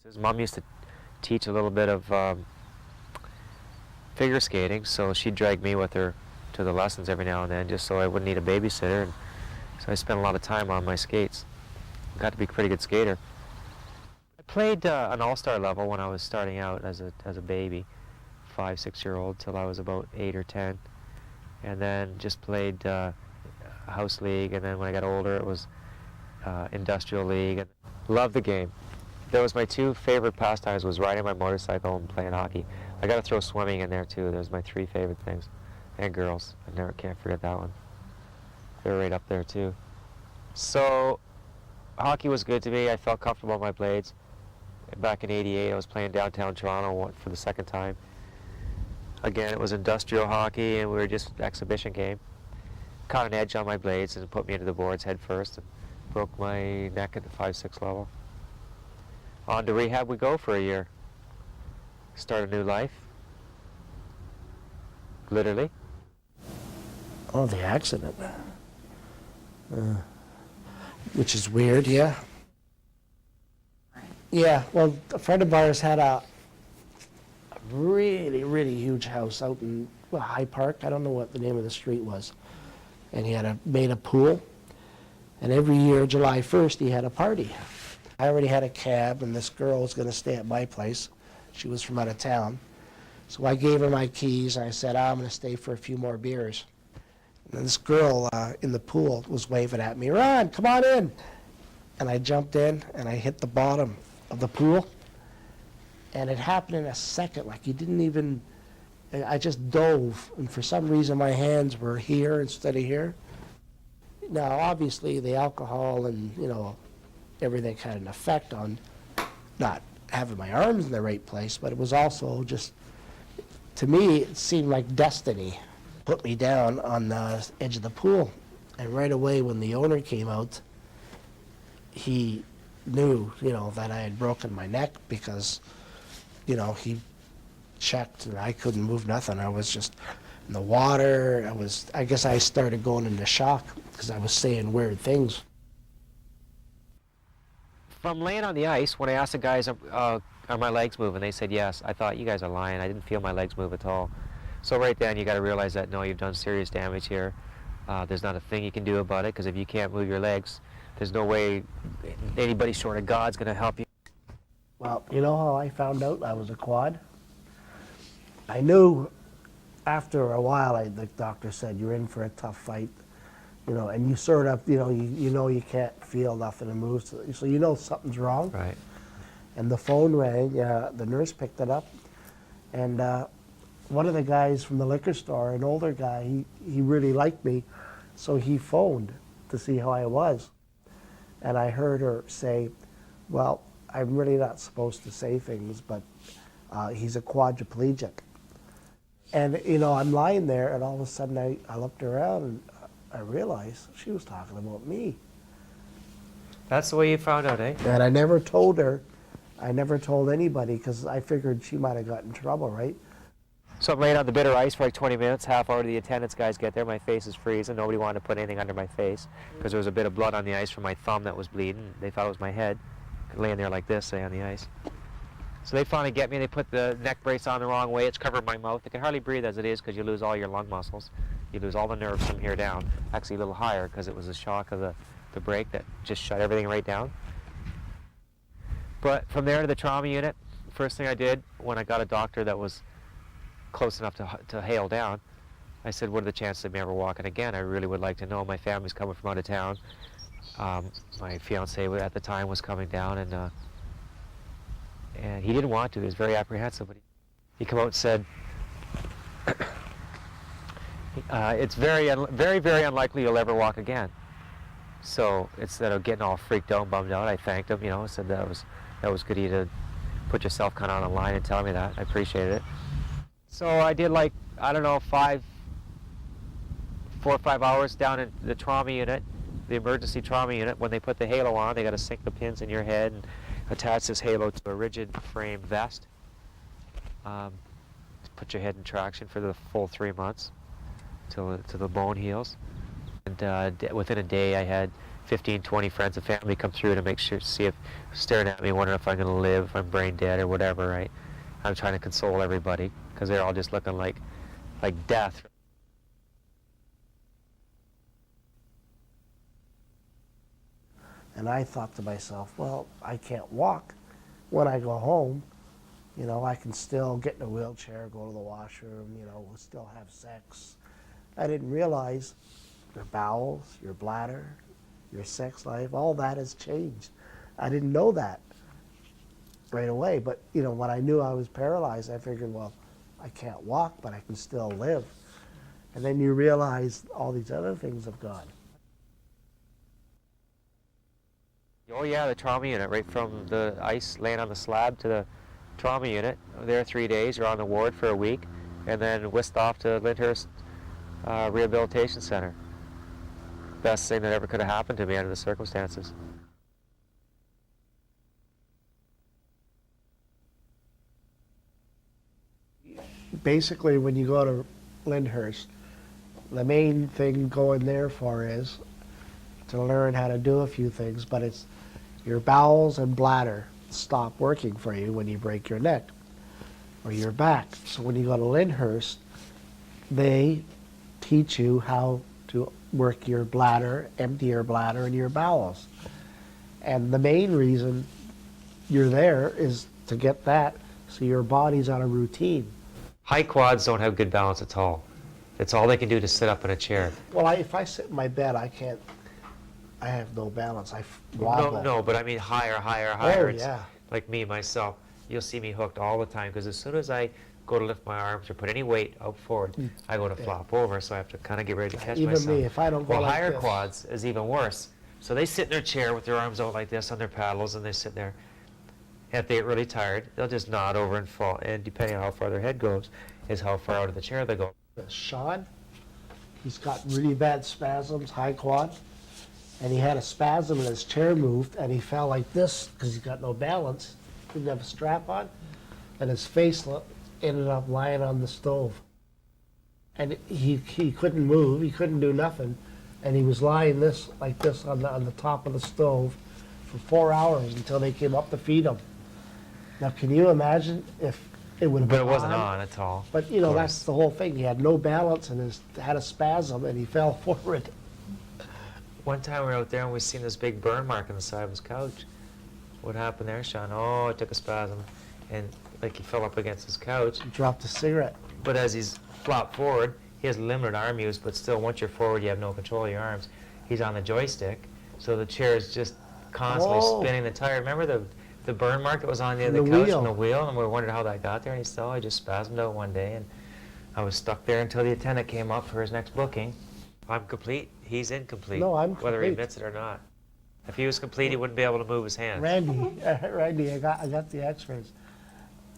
His mom used to teach a little bit of figure skating, so she'd drag me with her to the lessons every now and then, just so I wouldn't need a babysitter. And so I spent a lot of time on my skates. Got to be a pretty good skater. I played an all-star level when I was starting out as a baby, 5, 6-year-old, till I was about 8 or 10, and then just played house league. And then when I got older, it was industrial league. And loved the game. That was my 2 favorite pastimes, was riding my motorcycle and playing hockey. I got to throw swimming in there too. Those are my 3 favorite things. And girls. Can't forget that one. They're right up there too. So hockey was good to me. I felt comfortable on my blades. Back in '88, I was playing downtown Toronto for the second time. Again, it was industrial hockey, and we were just exhibition game. Caught an edge on my blades and put me into the boards head first and broke my neck at the 5-6 level. On to rehab we go for a year. Start a new life. Literally. Oh, the accident. Which is weird, yeah. Yeah, well, a friend of ours had a really, really huge house out in High Park. I don't know what the name of the street was. And he had made a pool. And every year, July 1st, he had a party. I already had a cab, and this girl was going to stay at my place. She was from out of town. So I gave her my keys, and I said, I'm going to stay for a few more beers. And this girl in the pool was waving at me, Ron, come on in. And I jumped in, and I hit the bottom of the pool. And it happened in a second, like you didn't even, I just dove. And for some reason, my hands were here instead of here. Now, obviously, the alcohol and, everything had an effect on not having my arms in the right place, but it was also just, to me, it seemed like destiny. Put me down on the edge of the pool. And right away, when the owner came out, he knew, that I had broken my neck because, he checked and I couldn't move nothing. I was just in the water. I guess I started going into shock because I was saying weird things. From laying on the ice, when I asked the guys, are my legs moving, they said yes. I thought, you guys are lying. I didn't feel my legs move at all. So right then, you got to realize that, no, you've done serious damage here. There's not a thing you can do about it, because if you can't move your legs, there's no way anybody short of God's going to help you. Well, you know how I found out I was a quad? I knew after a while, the doctor said, you're in for a tough fight. And you sort of, you can't feel nothing and move, so you know something's wrong. Right. And the phone rang, the nurse picked it up, and one of the guys from the liquor store, an older guy, he really liked me, so he phoned to see how I was. And I heard her say, well, I'm really not supposed to say things, but he's a quadriplegic. And, I'm lying there, and all of a sudden I looked around, and I realized she was talking about me. That's the way you found out, eh? And I never told her. I never told anybody because I figured she might have got in trouble, right? So I'm laying on the bitter ice for like 20 minutes, half hour to the attendance guys get there. My face is freezing. Nobody wanted to put anything under my face because there was a bit of blood on the ice from my thumb that was bleeding. They thought it was my head, laying there like this, say, on the ice. So they finally get me. They put the neck brace on the wrong way. It's covering my mouth. I can hardly breathe as it is because you lose all your lung muscles. You lose all the nerves from here down. Actually a little higher because it was the shock of the break that just shut everything right down. But from there to the trauma unit, first thing I did when I got a doctor that was close enough to hail down, I said, what are the chances of me ever walking again? I really would like to know. My family's coming from out of town. My fiance at the time was coming down, and he didn't want to. He was very apprehensive, but he came out and said, it's very, very unlikely you'll ever walk again. So instead of getting all freaked out and bummed out, I thanked him, said that was good of you to put yourself kind of on the line and tell me that. I appreciated it. So I did 4 or 5 hours down in the trauma unit, the emergency trauma unit. When they put the halo on, they got to sink the pins in your head and attach this halo to a rigid frame vest. Put your head in traction for the full 3 months till the bone heals. And within a day, I had 15, 20 friends and family come through to make sure, see if, staring at me, wondering if I'm going to live, if I'm brain dead or whatever, right? I'm trying to console everybody because they're all just looking like death. And I thought to myself, well, I can't walk. When I go home, you know, I can still get in a wheelchair, go to the washroom, you know, we'll still have sex. I didn't realize your bowels, your bladder, your sex life, all that has changed. I didn't know that right away, but, you know, when I knew I was paralyzed, I figured, well, I can't walk, but I can still live. And then you realize all these other things have gone. Oh yeah, the trauma unit, right from the ice laying on the slab to the trauma unit. There 3 days, you're on the ward for a week, and then whisked off to Lyndhurst Rehabilitation Center. Best thing that ever could have happened to me under the circumstances. Basically, when you go to Lyndhurst, the main thing going there for is to learn how to do a few things, but it's your bowels and bladder stop working for you when you break your neck or your back. So when you go to Lyndhurst, they teach you how to work your bladder, empty your bladder and your bowels. And the main reason you're there is to get that so your body's on a routine. High quads don't have good balance at all. It's all they can do to sit up in a chair. Well, if I sit in my bed, I have no balance. I wobble. No, but I mean higher. Oh, It's yeah. like me, myself. You'll see me hooked all the time because as soon as I go to lift my arms or put any weight out forward, I go to flop over, so I have to kind of get ready to catch myself. Even me, if I don't go well, like higher this. quads is even worse. So they sit in their chair with their arms out like this on their paddles, and they sit there. If they get really tired, they'll just nod over and fall, and depending on how far their head goes, is how far out of the chair they go. Sean, he's got really bad spasms, high quad, and he had a spasm and his chair moved, and he fell like this because he's got no balance, didn't have a strap on, and his face ended up lying on the stove. And he couldn't move, he couldn't do nothing, and he was lying like this on the top of the stove for 4 hours until they came up to feed him. Now, can you imagine if it would have But been it wasn't on at all. But, you know, of that's course. the whole thing. He had no balance and had a spasm, and he fell forward. One time we were out there and we seen this big burn mark on the side of his couch. What happened there, Sean? Oh, it took a spasm, and like he fell up against his couch. He dropped a cigarette. But as he's flopped forward, he has limited arm use, but still, once you're forward, you have no control of your arms. He's on the joystick, so the chair is just constantly spinning the tire. Remember the burn mark that was on the end of the couch and the wheel, and we wondered how that got there, and he said, oh, I just spasmed out one day, and I was stuck there until the attendant came up for his next booking. I'm complete, he's incomplete. No, I'm whether he complete. admits it or not. If he was complete, he wouldn't be able to move his hands. Randy, I got the x-rays.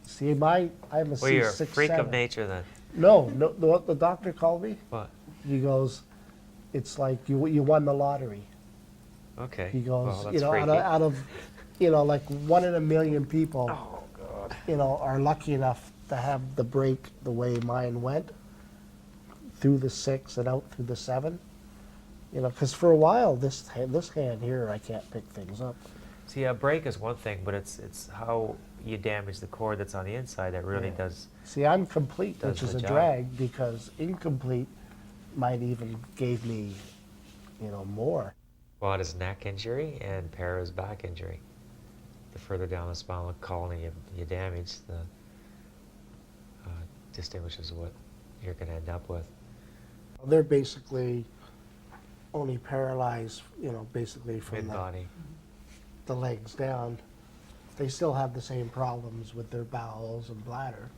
See, I'm a Well, you're a C6, freak 7. of nature then. No, what the doctor called me, What? he goes, it's like you won the lottery. Okay. He goes, well, that's you know, freaky. out of, you know, like 1 in a million people, Oh, God. you know, are lucky enough to have the break the way mine went, through the 6 and out through the 7. You know, because for a while, this hand here, I can't pick things up. See, a break is one thing, but it's how you damage the cord that's on the inside that really does. See, I'm complete, Does which is the a job. drag, because incomplete might even gave me, you know, more. Well, it is neck injury and Para's back injury. The further down the spinal column you damage, the distinguishes what you're going to end up with. They're basically only paralyzed, you know, basically from Mid-body. the legs down. They still have the same problems with their bowels and bladder,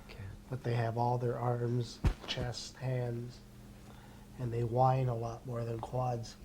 Okay. but they have all their arms, chest, hands, and they whine a lot more than quads.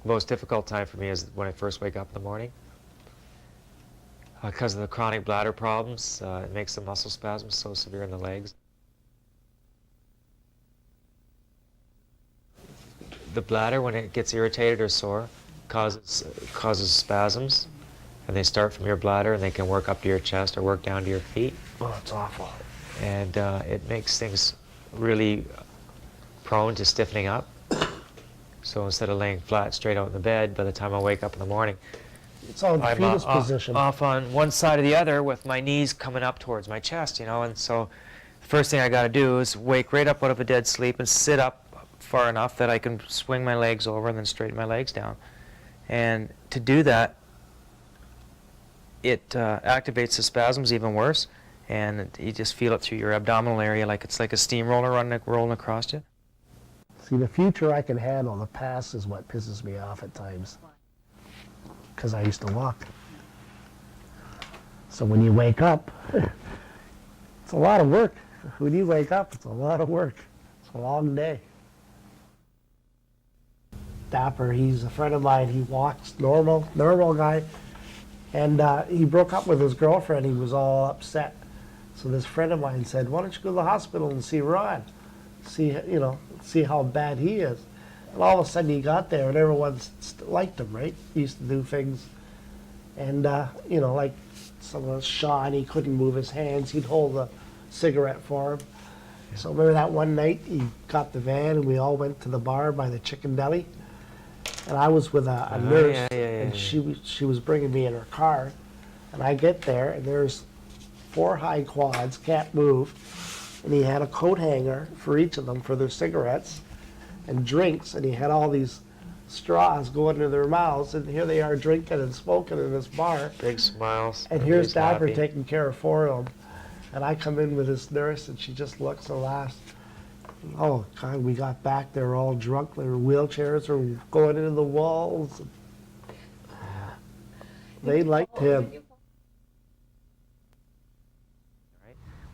Most difficult time for me is when I first wake up in the morning. Because of the chronic bladder problems, it makes the muscle spasms so severe in the legs. The bladder, when it gets irritated or sore, causes spasms, and they start from your bladder and they can work up to your chest or work down to your feet. Oh, it's awful. And it makes things really prone to stiffening up. So instead of laying flat straight out in the bed, by the time I wake up in the morning, It's all in the I'm fetus position. off on one side or the other with my knees coming up towards my chest, you know. And so the first thing I got to do is wake right up out of a dead sleep and sit up far enough that I can swing my legs over and then straighten my legs down. And to do that, it activates the spasms even worse, and you just feel it through your abdominal area like it's like a steamroller rolling across you. See, the future I can handle. The past is what pisses me off at times. Because I used to walk. So when you wake up, it's a lot of work. When you wake up, it's a lot of work. It's a long day. Dapper, he's a friend of mine. He walks, normal guy. And he broke up with his girlfriend. He was all upset. So this friend of mine said, why don't you go to the hospital and see Ron? See how bad he is. And all of a sudden he got there and everyone liked him, right? He used to do things. And, like some of Sean, he couldn't move his hands. He'd hold a cigarette for him. So remember that one night he got the van and we all went to the bar by the chicken deli. And I was with a nurse, and she was bringing me in her car. And I get there and there's 4 high quads, can't move. And he had a coat hanger for each of them for their cigarettes and drinks, and he had all these straws going into their mouths, and here they are drinking and smoking in this bar. Big smiles. And here's Dapper happy. taking care of 4 of them. And I come in with this nurse, and she just looks and laughs. Oh, God, we got back, they were all drunk, their wheelchairs were going into the walls. They liked him.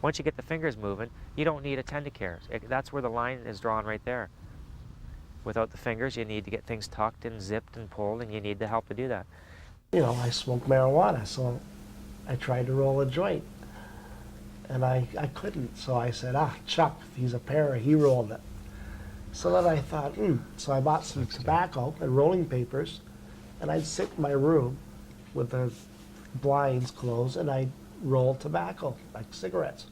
Once you get the fingers moving, you don't need a Tendicare. That's where the line is drawn right there. Without the fingers, you need to get things tucked and zipped and pulled, and you need the help to do that. I smoke marijuana, so I tried to roll a joint. And I couldn't, so I said, Chuck, he's a para, he rolled it. So then I thought, So I bought some tobacco and rolling papers, and I'd sit in my room with the blinds closed, and I'd roll tobacco, like cigarettes.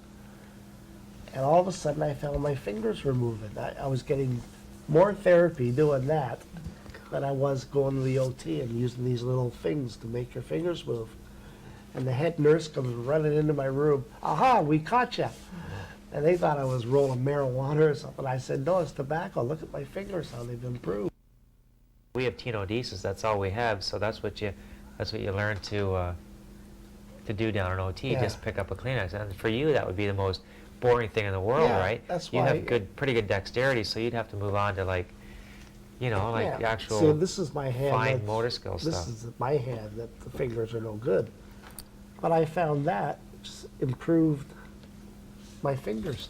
And all of a sudden I found my fingers were moving. I was getting more therapy doing that than I was going to the OT and using these little things to make your fingers move. And the head nurse comes running into my room. Aha, we caught you. And they thought I was rolling marijuana or something. I said, no, it's tobacco. Look at my fingers, how they've improved. We have tenodesis, that's all we have, so that's what you learn to do down in OT, Yeah. just pick up a Kleenex. And for you, that would be the most boring thing in the world, Yeah, right? that's you why- have pretty good dexterity, so you'd have to move on to actual So this is my hand. fine that's- motor skill This stuff. is my hand that the fingers are no good. But I found that just improved my fingers.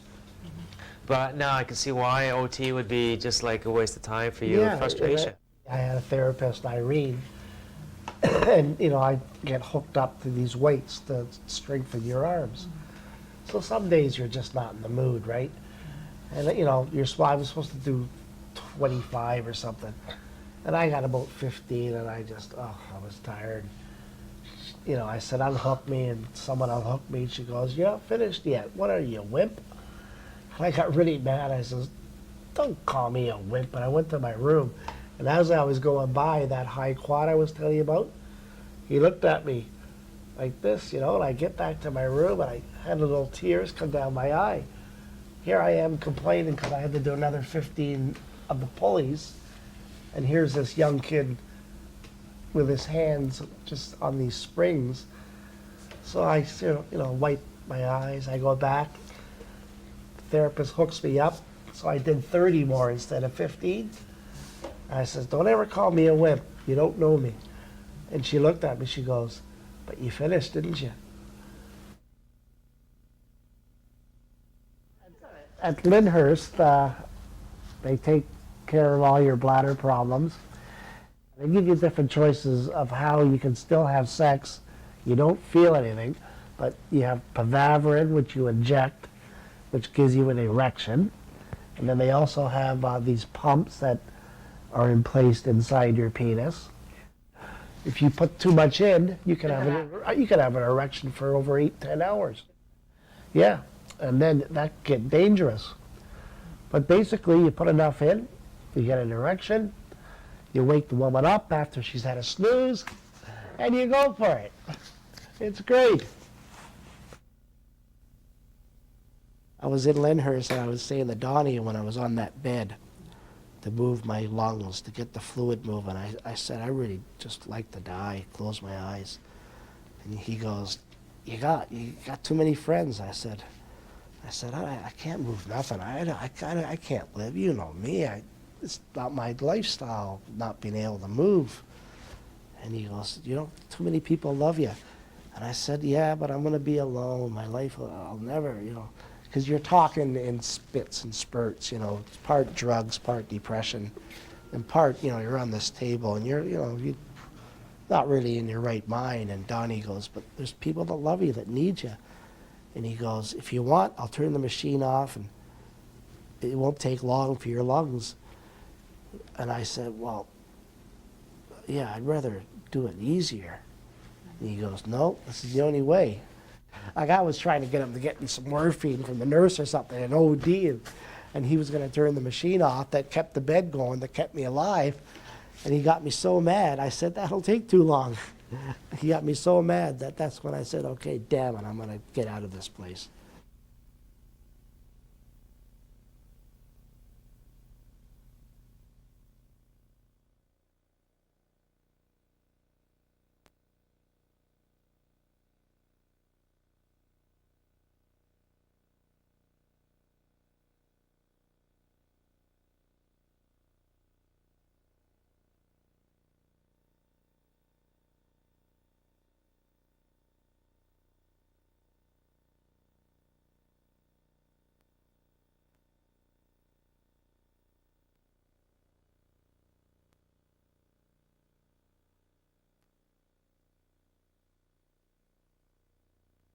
But now I can see why OT would be just like a waste of time for you, Yeah, frustration. I had a therapist, Irene, and I get hooked up to these weights to strengthen your arms. So some days you're just not in the mood, right? And I was supposed to do 25 or something, and I got about 15, and I was tired. I said, unhook me, and someone unhooked me. She goes, you're not finished yet. What are you, a wimp? And I got really mad. I says, don't call me a wimp. And I went to my room, and as I was going by that high quad I was telling you about, he looked at me like this, and I get back to my room, and I had little tears come down my eye. Here I am complaining because I had to do another 15 of the pulleys, and here's this young kid with his hands just on these springs. So I, wipe my eyes, I go back, the therapist hooks me up, so I did 30 more instead of 15. And I says, don't ever call me a wimp, you don't know me. And she looked at me, she goes, but you finished, didn't you? At Lyndhurst, they take care of all your bladder problems. They give you different choices of how you can still have sex. You don't feel anything, but you have pavavarin, which you inject, which gives you an erection. And then they also have these pumps that are placed inside your penis. If you put too much in, you can have an erection for over 8-10 hours. Yeah, and then that get dangerous. But basically, you put enough in, you get an erection, you wake the woman up after she's had a snooze, and you go for it. It's great. I was in Lyndhurst, and I was saying to Donnie when I was on that bed to move my lungs, to get the fluid moving, I said, I really just like to die, close my eyes. And he goes, you got too many friends. I said, I can't move nothing. I can't live. You know me. It's not my lifestyle, not being able to move. And he goes, too many people love you. And I said, yeah, but I'm going to be alone. My life, I'll never, because you're talking in spits and spurts, part drugs, part depression, and part, you're on this table and you're not really in your right mind. And Donnie goes, but there's people that love you, that need you. And he goes, if you want, I'll turn the machine off and it won't take long for your lungs. And I said, well, yeah, I'd rather do it easier. And he goes, no, this is the only way. Like I was trying to get him to get me some morphine from the nurse or something, an OD, and he was going to turn the machine off that kept the bed going, that kept me alive. And he got me so mad, I said, that'll take too long. He got me so mad that's when I said, okay, damn it, I'm going to get out of this place.